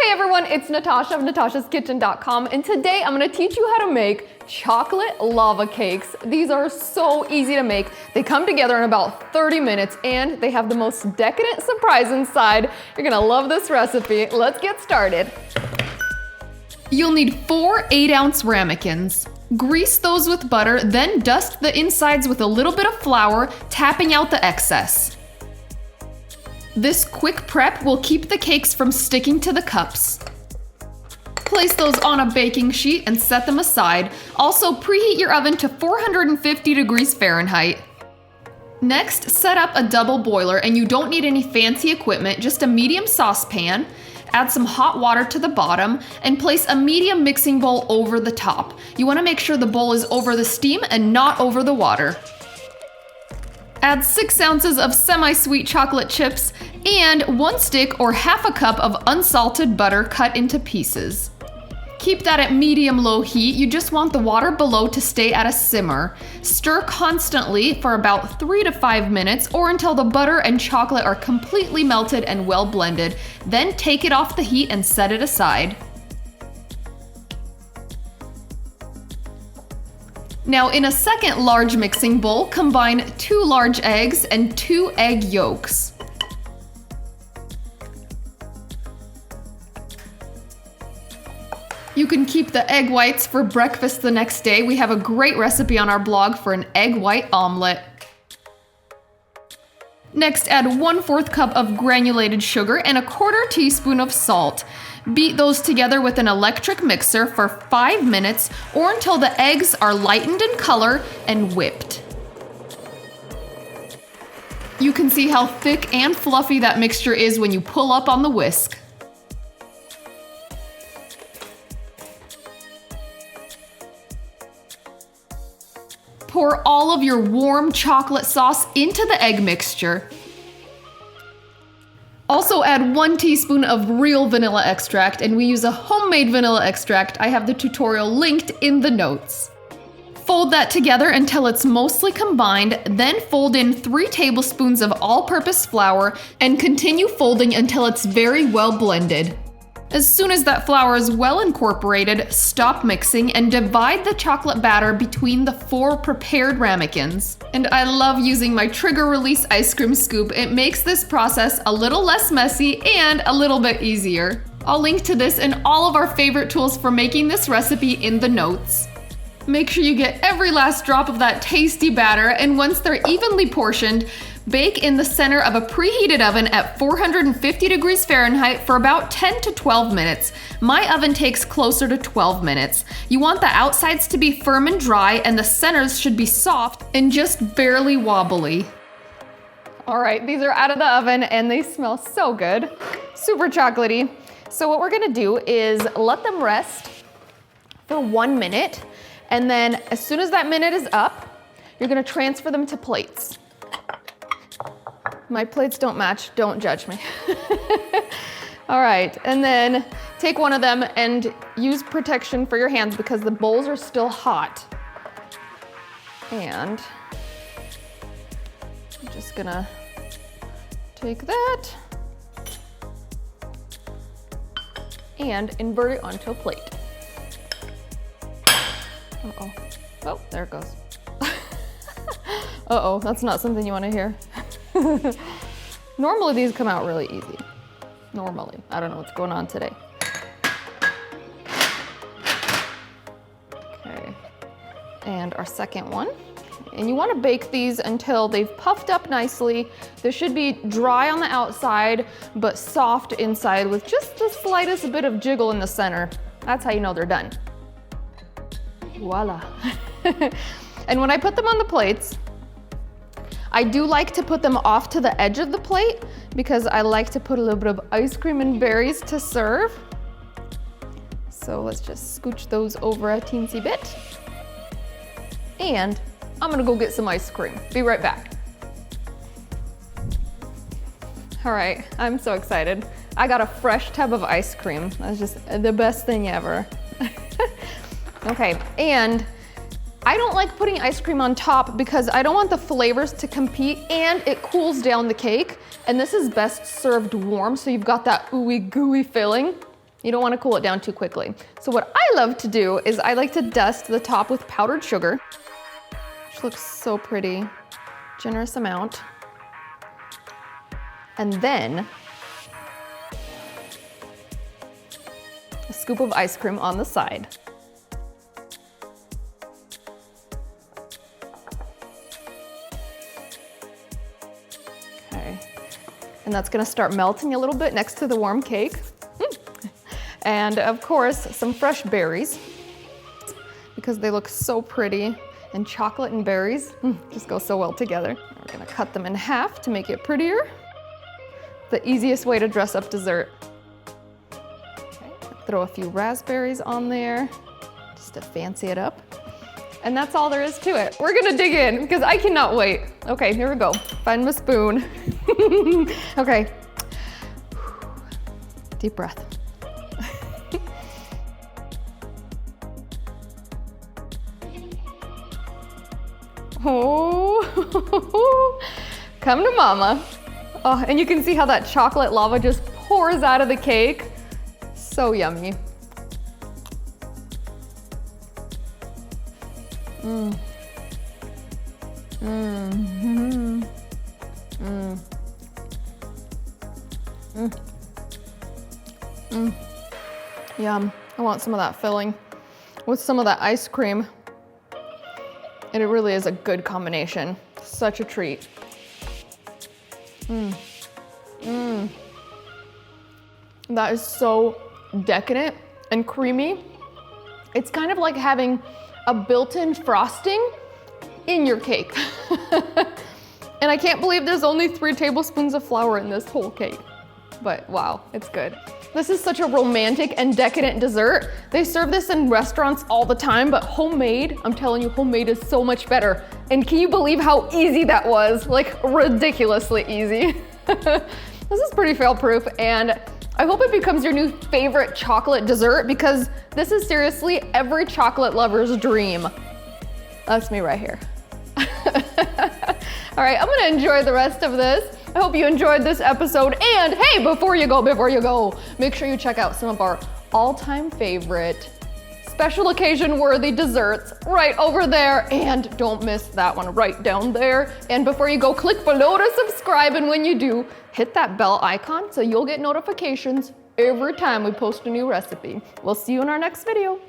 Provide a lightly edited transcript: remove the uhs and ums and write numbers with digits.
Hey everyone, it's Natasha of natashaskitchen.com, and today I'm going to teach you how to make chocolate lava cakes. These are so easy to make. They come together in about 30 minutes and they have the most decadent surprise inside. You're going to love this recipe. Let's get started. You'll need 4 8-ounce ramekins. Grease those with butter, then dust the insides with a little bit of flour, tapping out the excess. This quick prep will keep the cakes from sticking to the cups. Place those on a baking sheet and set them aside. Also, preheat your oven to 450 degrees Fahrenheit. Next, set up a double boiler, and you don't need any fancy equipment, just a medium saucepan. Add some hot water to the bottom and place a medium mixing bowl over the top. You want to make sure the bowl is over the steam and not over the water. Add 6 ounces of semi-sweet chocolate chips and 1 stick or half a cup of unsalted butter cut into pieces. Keep that at medium-low heat. You just want the water below to stay at a simmer. Stir constantly for about 3 to 5 minutes or until the butter and chocolate are completely melted and well blended. Then take it off the heat and set it aside. Now in a second large mixing bowl, combine 2 large eggs and 2 egg yolks. You can keep the egg whites for breakfast the next day. We have a great recipe on our blog for an egg white omelet. Next, add 1/4 cup of granulated sugar and a 1/4 teaspoon of salt. Beat those together with an electric mixer for 5 minutes or until the eggs are lightened in color and whipped. You can see how thick and fluffy that mixture is when you pull up on the whisk. Pour all of your warm chocolate sauce into the egg mixture. Also add 1 teaspoon of real vanilla extract, and we use a homemade vanilla extract. I have the tutorial linked in the notes. Fold that together until it's mostly combined, then fold in 3 tablespoons of all-purpose flour and continue folding until it's very well blended. As soon as that flour is well incorporated, stop mixing and divide the chocolate batter between the 4 prepared ramekins. And I love using my trigger release ice cream scoop. It makes this process a little less messy and a little bit easier. I'll link to this and all of our favorite tools for making this recipe in the notes. Make sure you get every last drop of that tasty batter, and once they're evenly portioned, bake in the center of a preheated oven at 450 degrees Fahrenheit for about 10 to 12 minutes. My oven takes closer to 12 minutes. You want the outsides to be firm and dry, and the centers should be soft and just barely wobbly. All right, these are out of the oven and they smell so good. Super chocolatey. So what we're gonna do is let them rest for 1 minute, and then as soon as that minute is up, you're gonna transfer them to plates. My plates don't match, don't judge me. All right, and then take one of them and use protection for your hands because the bowls are still hot. And I'm just gonna take that and invert it onto a plate. Uh-oh. Oh, there it goes. Uh-oh, that's not something you want to hear. Normally these come out really easy. Normally. I don't know what's going on today. Okay. And our second one. And you want to bake these until they've puffed up nicely. They should be dry on the outside, but soft inside with just the slightest bit of jiggle in the center. That's how you know they're done. Voila. And when I put them on the plates, I do like to put them off to the edge of the plate because I like to put a little bit of ice cream and berries to serve. So let's just scooch those over a teensy bit. And I'm gonna go get some ice cream. Be right back. All right, I'm so excited. I got a fresh tub of ice cream. That's just the best thing ever. Okay, and I don't like putting ice cream on top because I don't want the flavors to compete, and it cools down the cake. And this is best served warm, so you've got that ooey gooey filling. You don't want to cool it down too quickly. So what I love to do is I like to dust the top with powdered sugar, which looks so pretty. Generous amount. And then a scoop of ice cream on the side. Okay. And that's gonna start melting a little bit next to the warm cake. And of course, some fresh berries, because they look so pretty, and chocolate and berries just go so well together. We're gonna cut them in half to make it prettier. The easiest way to dress up dessert. Okay, throw a few raspberries on there, just to fancy it up. And that's all there is to it. We're gonna dig in, because I cannot wait. Okay, here we go. Find my spoon. Okay. Deep breath. Oh, come to mama. Oh, and you can see how that chocolate lava just pours out of the cake. So yummy. Mm. Mm. Mm. Mm. Mm. Mm. Yum. I want some of that filling with some of that ice cream. And it really is a good combination. Such a treat. Mm. Mm. That is so decadent and creamy. It's kind of like having a built-in frosting in your cake. And I can't believe there's only 3 tablespoons of flour in this whole cake. But wow, it's good. This is such a romantic and decadent dessert. They serve this in restaurants all the time, but homemade, I'm telling you, homemade is so much better. And can you believe how easy that was? Like, ridiculously easy. This is pretty fail-proof, and I hope it becomes your new favorite chocolate dessert, because this is seriously every chocolate lover's dream. That's me right here. All right, I'm gonna enjoy the rest of this. I hope you enjoyed this episode, and hey, before you go, make sure you check out some of our all-time favorite special occasion worthy desserts right over there, and don't miss that one right down there. And before you go, click below to subscribe, and when you do, hit that bell icon so you'll get notifications every time we post a new recipe. We'll see you in our next video.